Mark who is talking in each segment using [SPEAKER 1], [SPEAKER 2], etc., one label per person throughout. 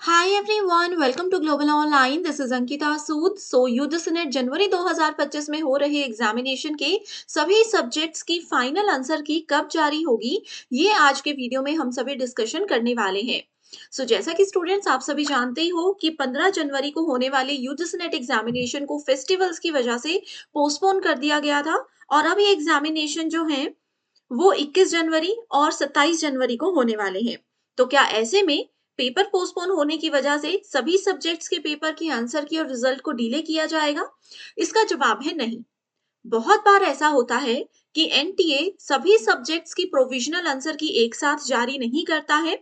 [SPEAKER 1] Hi everyone, welcome to Global Online. This is Ankita Sood. UGC NET जनवरी 2025 में हो रहे एग्जामिनेशन के सभी सब्जेक्ट्स की फाइनल आंसर की कब जारी होगी, ये आज के वीडियो में हम सभी डिस्कशन करने वाले हैं. जैसा कि स्टूडेंट्स आप सभी जानते ही हो कि 15 जनवरी को होने वाले यूजीसी नेट एग्जामिनेशन को फेस्टिवल्स की वजह से पोस्टपोन कर दिया गया था और अब ये एग्जामिनेशन जो है वो 21 जनवरी और 27 जनवरी को होने वाले हैं. तो क्या ऐसे में पेपर पोस्टपोन होने की वजह से सभी सब्जेक्ट्स के पेपर की आंसर की और रिजल्ट को डिले किया जाएगा? इसका जवाब है नहीं. बहुत बार ऐसा होता है कि एनटीए सभी सब्जेक्ट्स की प्रोविजनल आंसर की एक साथ जारी नहीं करता है,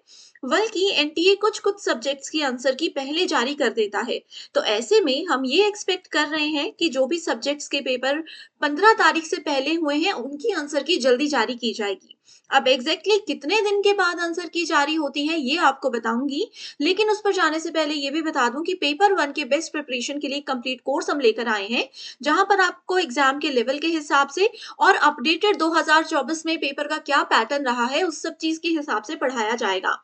[SPEAKER 1] बल्कि एनटीए कुछ कुछ सब्जेक्ट्स की आंसर की पहले जारी कर देता है. तो ऐसे में हम ये एक्सपेक्ट कर रहे हैं कि जो भी सब्जेक्ट्स के पेपर 15 तारीख से पहले हुए हैं उनकी आंसर की जल्दी जारी की जाएगी. अब एग्जैक्टली कितने दिन के बाद आंसर की जारी होती है ये आपको बताऊंगी, लेकिन उस पर जाने से पहले ये भी बता दूं कि पेपर वन के बेस्ट प्रिपरेशन के लिए कंप्लीट कोर्स हम लेकर आए हैं, जहां पर आपको एग्जाम के लेवल के हिसाब से और अपडेटेड 2024 में पेपर का क्या पैटर्न रहा है उस सब चीज के हिसाब से पढ़ाया जाएगा.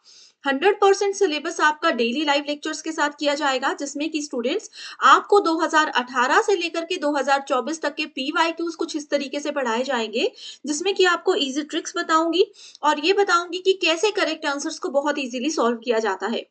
[SPEAKER 1] 100% सिलेबस आपका डेली लाइव लेक्चर्स के साथ किया जाएगा, जिसमें कि स्टूडेंट्स आपको 2018 से लेकर के 2024 तक के पीवाईक्यूज कुछ इस तरीके से पढ़ाए जाएंगे, जिसमें कि आपको इजी ट्रिक्स बताऊंगी और ये बताऊंगी कि कैसे करेक्ट आंसर्स को बहुत इजीली सॉल्व किया जाता है.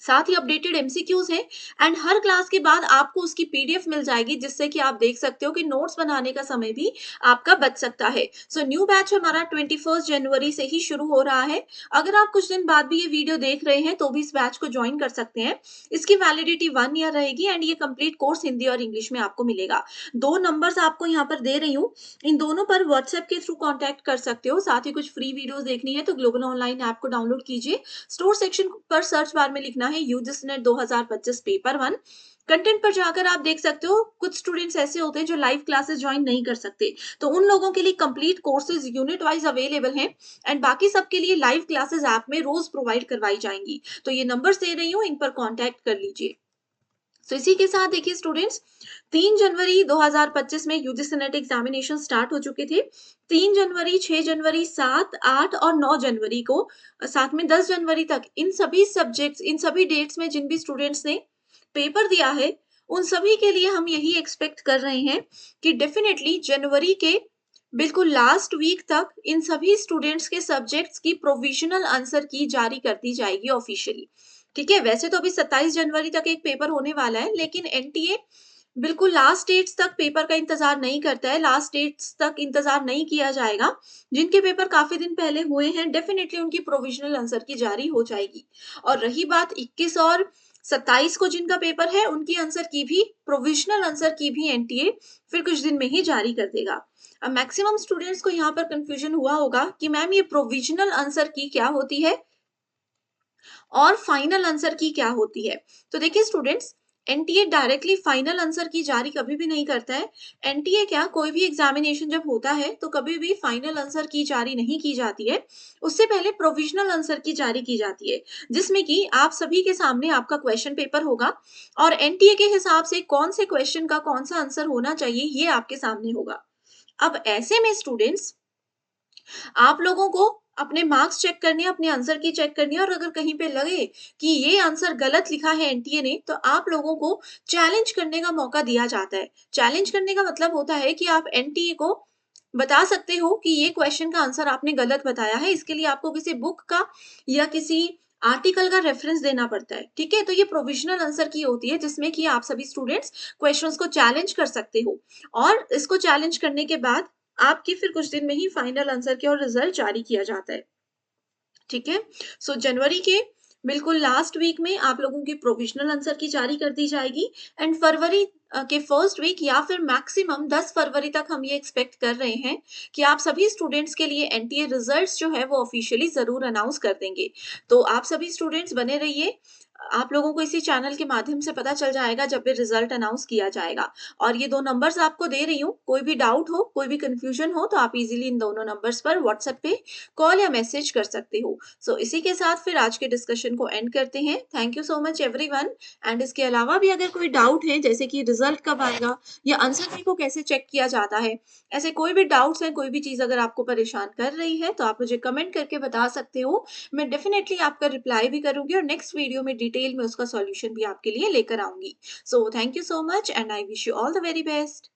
[SPEAKER 1] साथ ही अपडेटेड एमसीक्यूज हैं एंड हर क्लास के बाद आपको उसकी पीडीएफ मिल जाएगी, जिससे कि आप देख सकते हो कि नोट्स बनाने का समय भी आपका बच सकता है. न्यू बैच हमारा 21 जनवरी से ही शुरू हो रहा है. अगर आप कुछ दिन बाद भी ये वीडियो देख रहे हैं तो भी इस बैच को ज्वाइन कर सकते हैं. इसकी वैलिडिटी 1 ईयर रहेगी एंड ये कंप्लीट कोर्स हिंदी और इंग्लिश में आपको मिलेगा. दो नंबर्स आपको यहाँ पर दे रही हूँ, इन दोनों पर व्हाट्सएप के थ्रू कॉन्टैक्ट कर सकते हो. साथ ही कुछ फ्री वीडियोज देखनी है तो ग्लोबल ऑनलाइन ऐप को डाउनलोड कीजिए. स्टोर सेक्शन पर सर्च बार में लिखना है UGC net 2025 paper one. Content पर जाकर आप देख सकते हो कुछ स्टूडेंट्स ऐसे होते हैं जो लाइव क्लासेस ज्वाइन नहीं कर सकते, तो उन लोगों के लिए complete courses unit wise available हैं एंड बाकी सबके लिए लाइव क्लासेस ऐप में रोज प्रोवाइड करवाई जाएंगी. तो ये नंबर्स दे रही हूँ, इन पर कॉन्टैक्ट कर लीजिए. इसी के साथ देखिए स्टूडेंट्स, 3 जनवरी 2025 में यूजीसी नेट एग्जामिनेशन स्टार्ट हो चुके थे. 3 जनवरी, 6 जनवरी, 7, 8 और 9 जनवरी को, साथ में 10 जनवरी तक इन सभी सब्जेक्ट्स, इन सभी डेट्स में जिन भी स्टूडेंट्स ने पेपर दिया है, उन सभी के लिए हम यही एक्सपेक्ट कर रहे हैं कि डेफिनेटली जनवरी के बिल्कुल लास्ट वीक तक इन सभी स्टूडेंट्स के सब्जेक्ट्स की प्रोविजनल आंसर की जारी कर दी जाएगी ऑफिशियली. ठीक है, वैसे तो अभी 27 जनवरी तक एक पेपर होने वाला है, लेकिन एनटीए बिल्कुल लास्ट डेट्स तक पेपर का इंतजार नहीं करता है, लास्ट डेट्स तक इंतजार नहीं किया जाएगा. जिनके पेपर काफी दिन पहले हुए हैं डेफिनेटली उनकी प्रोविजनल आंसर की जारी हो जाएगी. और रही बात 21 और 27 को जिनका पेपर है, उनकी आंसर की भी, प्रोविजनल आंसर की भी एनटीए फिर कुछ दिन में ही जारी कर देगा. अब मैक्सिमम स्टूडेंट्स को यहाँ पर कंफ्यूजन हुआ होगा कि मैम ये प्रोविजनल आंसर की क्या होती है और फाइनल आंसर की क्या होती है. तो देखिए students, NTA directly final answer की जारी कभी भी नहीं करता है. एनटीए क्या, कोई भी एग्जामिनेशन जब होता है तो कभी भी फाइनल आंसर की जारी नहीं की जाती है. उससे पहले प्रोविजनल आंसर की जारी की जाती है, जिसमें कि आप सभी के सामने आपका क्वेश्चन पेपर होगा और एनटीए के हिसाब से कौन से क्वेश्चन का कौन सा आंसर होना चाहिए ये आपके सामने होगा. अब ऐसे में स्टूडेंट्स, आप लोगों को अपने मार्क्स चेक करने हैं, अपने आंसर की चेक करनी है और अगर कहीं पे लगे कि ये आंसर गलत लिखा है एनटीए ने, तो आप लोगों को चैलेंज करने का मौका दिया जाता है. चैलेंज करने का मतलब होता है कि आप एनटीए को बता सकते हो कि ये क्वेश्चन का आंसर आपने गलत बताया है. इसके लिए आपको किसी बुक का या किसी आर्टिकल का रेफरेंस देना पड़ता है. ठीक है, तो ये प्रोविजनल आंसर की होती है, जिसमें कि आप सभी स्टूडेंट्स क्वेश्चंस को चैलेंज कर सकते हो और इसको चैलेंज करने के बाद आपकी फिर कुछ दिन में ही फाइनल आंसर की और रिजल्ट जारी किया जाता है. ठीक है, जनवरी के बिल्कुल लास्ट वीक में आप लोगों की प्रोविजनल आंसर की जारी कर दी जाएगी एंड फरवरी के फर्स्ट वीक या फिर मैक्सिमम 10 फरवरी तक हम ये एक्सपेक्ट कर रहे हैं कि आप सभी स्टूडेंट्स के लिए एनटीए रिजल्ट्स जो है वो ऑफिशियली जरूर अनाउंस कर देंगे. तो आप सभी स्टूडेंट्स बने रहिए. आप लोगों को इसी चैनल के माध्यम से पता चल जाएगा जब भी रिजल्ट अनाउंस किया जाएगा. और ये दो नंबर्स आपको दे रही हूँ, कोई भी डाउट हो, कोई भी कंफ्यूजन हो तो आप इजीली इन दोनों नंबर्स पर व्हाट्सएप पे कॉल या मैसेज कर सकते हो. इसी के साथ फिर आज के डिस्कशन को एंड करते हैं. Thank you so much everyone. And इसके अलावा भी अगर कोई डाउट है, जैसे कि रिजल्ट कब आएगा या आंसर की को कैसे चेक किया जाता है, ऐसे कोई भी डाउट्स है, कोई भी चीज अगर आपको परेशान कर रही है तो आप मुझे कमेंट करके बता सकते हो. मैं डेफिनेटली आपका रिप्लाई भी करूंगी और नेक्स्ट वीडियो में डिटेल में उसका सॉल्यूशन भी आपके लिए लेकर आऊँगी। So thank you so much and I wish you all the very best.